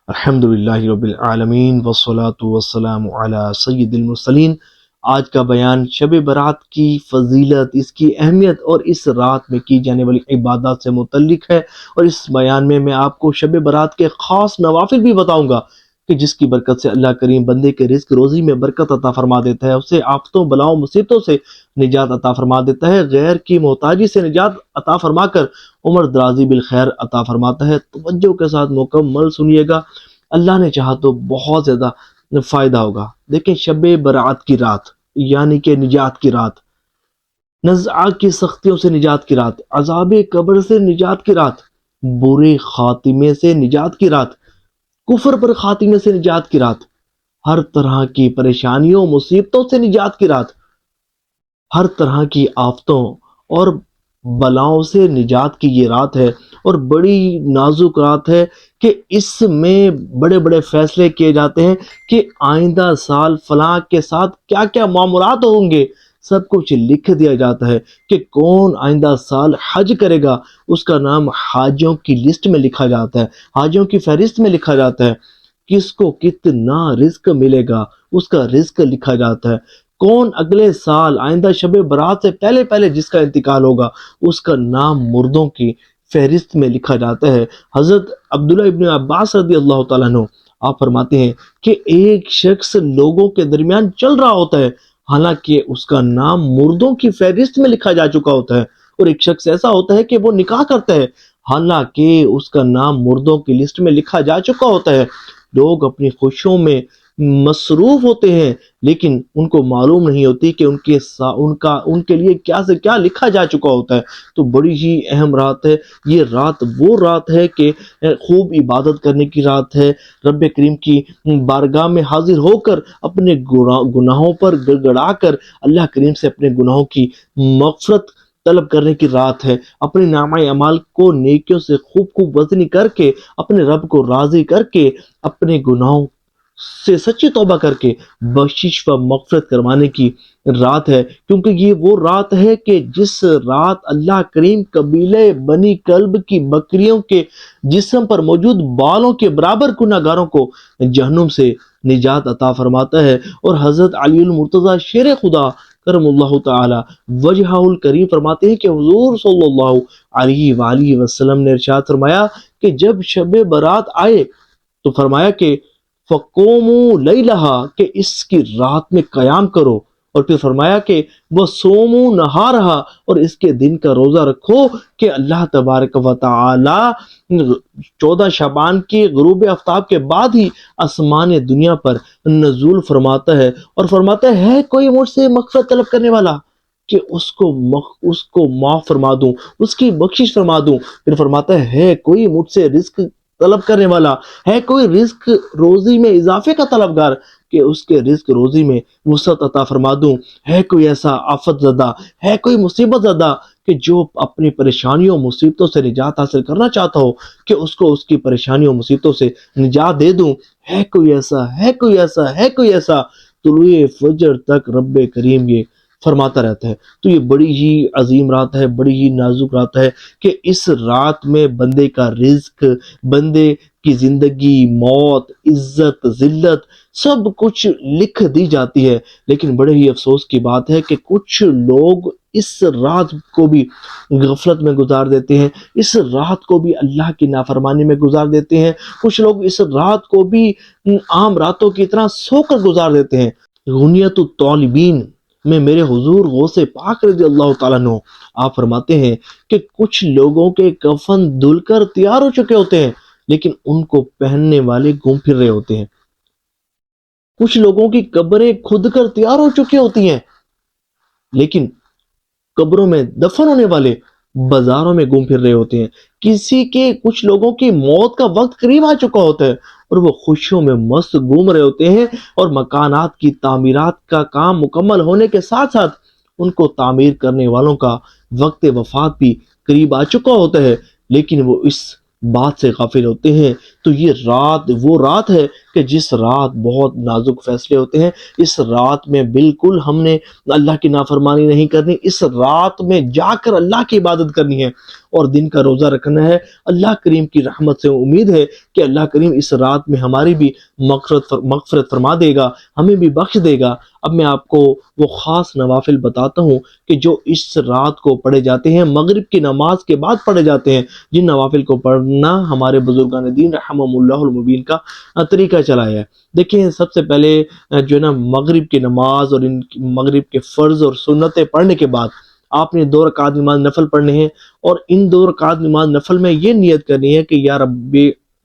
الحمدللہ رب العالمین والصلاة والسلام علی سید المرسلین۔ آج کا بیان شب برات کی فضیلت، اس کی اہمیت اور اس رات میں کی جانے والی عبادات سے متعلق ہے، اور اس بیان میں آپ کو شب برات کے خاص نوافل بھی بتاؤں گا کہ جس کی برکت سے اللہ کریم بندے کے رزق روزی میں برکت عطا فرما دیتا ہے، اسے آفتوں بلاؤں مصیبتوں سے نجات عطا فرما دیتا ہے، غیر کی محتاجی سے نجات عطا فرما کر عمر درازی بالخیر عطا فرماتا ہے۔ توجہ کے ساتھ مکمل سنیے گا، اللہ نے چاہا تو بہت زیادہ فائدہ ہوگا۔ دیکھیں، شب برات کی رات یعنی کہ نجات کی رات، نزعہ کی سختیوں سے نجات کی رات، عذاب قبر سے نجات کی رات، برے خاتمے سے نجات کی رات، کفر پر خاتمے سے نجات کی رات، ہر طرح کی پریشانیوں مصیبتوں سے نجات کی رات، ہر طرح کی آفتوں اور بلاؤں سے نجات کی یہ رات ہے، اور بڑی نازک رات ہے کہ اس میں بڑے بڑے فیصلے کیے جاتے ہیں کہ آئندہ سال فلاں کے ساتھ کیا کیا معاملات ہوں گے، سب کچھ لکھ دیا جاتا ہے کہ کون آئندہ سال حج کرے گا، اس کا نام حاجیوں کی لسٹ میں لکھا جاتا ہے، حاجیوں کی فہرست میں لکھا جاتا ہے، کس کو کتنا رزق ملے گا اس کا رزق لکھا جاتا ہے، کون اگلے سال آئندہ شب برات سے پہلے پہلے جس کا انتقال ہوگا اس کا نام مردوں کی فہرست میں لکھا جاتا ہے۔ حضرت عبداللہ ابن عباس رضی اللہ تعالیٰ عنہ آپ فرماتے ہیں کہ ایک شخص لوگوں کے درمیان چل رہا ہوتا ہے حالانکہ اس کا نام مردوں کی فہرست میں لکھا جا چکا ہوتا ہے، اور ایک شخص ایسا ہوتا ہے کہ وہ نکاح کرتا ہے حالانکہ اس کا نام مردوں کی لسٹ میں لکھا جا چکا ہوتا ہے۔ لوگ اپنی خوشیوں میں مصروف ہوتے ہیں لیکن ان کو معلوم نہیں ہوتی کہ ان کے لیے کیا سے کیا لکھا جا چکا ہوتا ہے۔ تو بڑی ہی اہم رات ہے یہ رات، وہ رات ہے کہ خوب عبادت کرنے کی رات ہے، رب کریم کی بارگاہ میں حاضر ہو کر اپنے گناہوں پر گڑگڑا کر اللہ کریم سے اپنے گناہوں کی مغفرت طلب کرنے کی رات ہے، اپنے نامہ اعمال کو نیکیوں سے خوب خوب وزنی کر کے اپنے رب کو راضی کر کے اپنے گناہوں سے سچی توبہ کر کے بخشش و مغفرت کروانے کی رات ہے، کیونکہ یہ وہ رات ہے کہ جس رات اللہ کریم قبیلے بنی کلب کی بکریوں کے جسم پر موجود بالوں کے برابر گناہ گاروں کو جہنم سے نجات عطا فرماتا ہے۔ اور حضرت علی المرتضی شیر خدا کرم اللہ تعالی وجہہ الکریم فرماتے ہیں کہ حضور صلی اللہ علیہ وآلہ وسلم نے ارشاد فرمایا کہ جب شب برات آئے تو فرمایا کہ فَقُومُوا لَيْلَهَا کہ اس کی رات میں قیام کرو، اور پھر فرمایا کہ وَصُومُوا نَهَارَهَا اور اس کے دن کا روزہ رکھو کہ اللہ تبارک و تعالی 14 شعبان کی غروب آفتاب کے بعد ہی آسمان دنیا پر نزول فرماتا ہے، اور فرماتا ہے کوئی مجھ سے مغفرت طلب کرنے والا کہ اس کو معاف فرما دوں، اس کی بخشش فرما دوں۔ پھر فرماتا ہے کوئی مجھ سے رزق طلب کرنے والا ہے، کوئی رزق روزی میں اضافے کا طلبگار کہ اس کے رزق روزی میں وسعت عطا فرما دوں، ہے کوئی ایسا آفت زدہ، ہے کوئی مصیبت زدہ کہ جو اپنی پریشانیوں مصیبتوں سے نجات حاصل کرنا چاہتا ہو کہ اس کو اس کی پریشانیوں مصیبتوں سے نجات دے دوں، ہے کوئی ایسا، ہے کوئی ایسا، ہے کوئی ایسا، طلوع فجر تک رب کریم یہ فرماتا رہتا ہے۔ تو یہ بڑی ہی عظیم رات ہے، بڑی ہی نازک رات ہے کہ اس رات میں بندے کا رزق، بندے کی زندگی، موت، عزت، ذلت سب کچھ لکھ دی جاتی ہے۔ لیکن بڑے ہی افسوس کی بات ہے کہ کچھ لوگ اس رات کو بھی غفلت میں گزار دیتے ہیں، اس رات کو بھی اللہ کی نافرمانی میں گزار دیتے ہیں، کچھ لوگ اس رات کو بھی عام راتوں کی طرح سو کر گزار دیتے ہیں۔ غنیت الطالبین میں میرے حضور غوث پاک رضی اللہ تعالیٰ عنہ آپ فرماتے ہیں کہ کچھ لوگوں کے کفن دھل کر تیار ہو چکے ہوتے ہیں لیکن ان کو پہننے والے گھوم پھر رہے ہوتے ہیں، کچھ لوگوں کی قبریں کھود کر تیار ہو چکی ہوتی ہیں لیکن قبروں میں دفن ہونے والے بازاروں میں گھوم پھر رہے ہوتے ہیں، کچھ لوگوں کی موت کا وقت قریب آ چکا ہوتا ہے اور وہ خوشیوں میں مست گھوم رہے ہوتے ہیں، اور مکانات کی تعمیرات کا کام مکمل ہونے کے ساتھ ساتھ ان کو تعمیر کرنے والوں کا وقت وفات بھی قریب آ چکا ہوتا ہے، لیکن وہ اس بات سے غافل ہوتے ہیں۔ تو یہ رات وہ رات ہے کہ جس رات بہت نازک فیصلے ہوتے ہیں۔ اس رات میں بالکل ہم نے اللہ کی نافرمانی نہیں کرنی، اس رات میں جا کر اللہ کی عبادت کرنی ہے اور دن کا روزہ رکھنا ہے۔ اللہ کریم کی رحمت سے امید ہے کہ اللہ کریم اس رات میں ہماری بھی مغفرت فرما دے گا، ہمیں بھی بخش دے گا۔ اب میں آپ کو وہ خاص نوافل بتاتا ہوں کہ جو اس رات کو پڑھے جاتے ہیں، مغرب کی نماز کے بعد پڑھے جاتے ہیں، جن نوافل کو پڑھنا ہمارے بزرگان دین رحمہم اللہ المبین کا طریقہ چلایا ہے۔ دیکھیں، سب سے پہلے جو ہے نا مغرب کی نماز اور مغرب کے فرض اور سنتیں پڑھنے کے بعد آپ نے 2 رکعت نماز نفل پڑھنے ہیں، اور ان 2 رکعت نماز نفل میں یہ نیت کرنی ہے کہ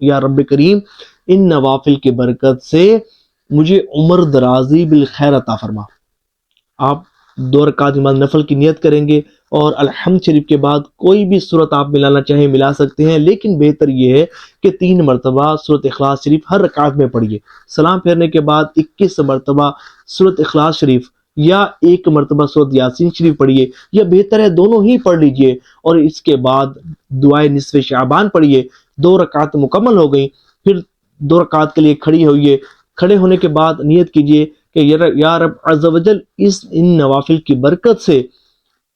یا رب کریم، ان نوافل کی برکت سے مجھے عمر درازی بالخیر عطا فرما۔ آپ 2 رکعت نماز نفل کی نیت کریں گے، اور الحمد شریف کے بعد کوئی بھی سورت آپ ملانا چاہیں ملا سکتے ہیں، لیکن بہتر یہ ہے کہ 3 مرتبہ سورت اخلاص شریف ہر رکعت میں پڑھیے۔ سلام پھیرنے کے بعد 21 مرتبہ سورت اخلاص شریف یا 1 مرتبہ سورت یاسین شریف پڑھیے، یا بہتر ہے دونوں ہی پڑھ لیجئے، اور اس کے بعد دعائے نصف شعبان پڑھیے۔ 2 رکعت مکمل ہو گئیں، پھر 2 رکعت کے لیے کھڑی ہوئیے۔ کھڑے ہونے کے بعد نیت کیجئے کہ یا رب عز و جل، ان نوافل کی برکت سے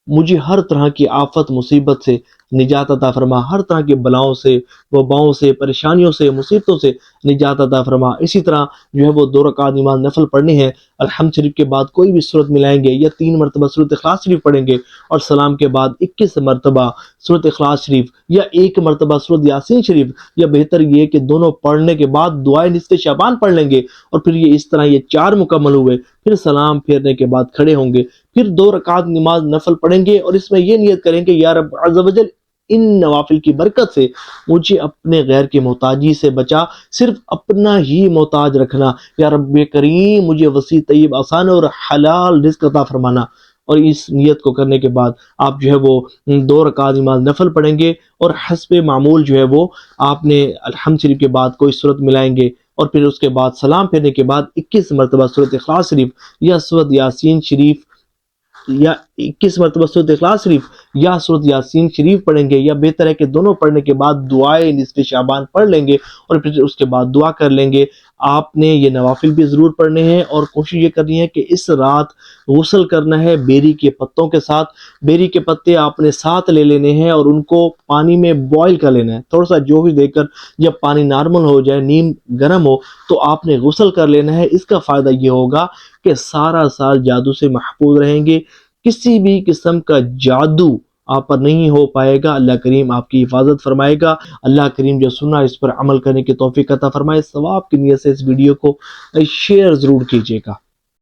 مجھے ہر طرح کی آفت مصیبت سے نجات عطا فرما، ہر طرح کی بلاؤں سے، وباؤں سے، پریشانیوں سے، مصیبتوں سے نجات عطا فرما۔ اسی طرح جو ہے وہ 2 رکعت نماز نفل پڑھنی ہے، الحمد شریف کے بعد کوئی بھی سورت ملائیں گے، یا 3 مرتبہ سورت اخلاص شریف پڑھیں گے، اور سلام کے بعد 21 مرتبہ سورت اخلاص شریف یا 1 مرتبہ سورت یاسین شریف، یا بہتر یہ کہ دونوں پڑھنے کے بعد دعائے نصف شعبان پڑھ لیں گے، اور پھر یہ اس طرح یہ 4 مکمل ہوئے۔ پھر سلام پھیرنے کے بعد کھڑے ہوں گے، پھر 2 رکعت نماز نفل پڑھیں گے، اور اس میں یہ نیت کریں کہ یا رب عز و جل، ان نوافل کی برکت سے مجھے اپنے غیر کی محتاجی سے بچا، صرف اپنا ہی محتاج رکھنا۔ یا رب کریم، مجھے وسیع طیب آسان اور حلال رزق عطا فرمانا۔ اور اس نیت کو کرنے کے بعد آپ جو ہے وہ 2 رکعت نماز نفل پڑھیں گے، اور حسب معمول جو ہے وہ آپ نے الحمد شریف کے بعد کوئی سورت ملائیں گے، اور پھر اس کے بعد سلام پھیرنے کے بعد 21 مرتبہ سورت اخلاص شریف یا سورت یاسین شریف، یا 21 مرتبہ سورت اخلاص شریف یا سورت یاسین شریف پڑھیں گے، یا بہتر ہے کہ دونوں پڑھنے کے بعد دعائے نصف شعبان پڑھ لیں گے، اور پھر اس کے بعد دعا کر لیں گے۔ آپ نے یہ نوافل بھی ضرور پڑھنے ہیں، اور کوشش یہ کرنی ہے کہ اس رات غسل کرنا ہے بیری کے پتوں کے ساتھ۔ بیری کے پتے آپ نے ساتھ لے لینے ہیں، اور ان کو پانی میں بوائل کر لینا ہے، تھوڑا سا جوش دے کر۔ جب پانی نارمل ہو جائے، نیم گرم ہو، تو آپ نے غسل کر لینا ہے۔ اس کا فائدہ یہ ہوگا کہ سارا سال جادو سے محفوظ رہیں گے، کسی بھی قسم کا جادو آپ پر نہیں ہو پائے گا۔ اللہ کریم آپ کی حفاظت فرمائے گا۔ اللہ کریم جو سنا اس پر عمل کرنے کی توفیق عطا فرمائے۔ ثواب کی نیت سے اس ویڈیو کو شیئر ضرور کیجیے گا۔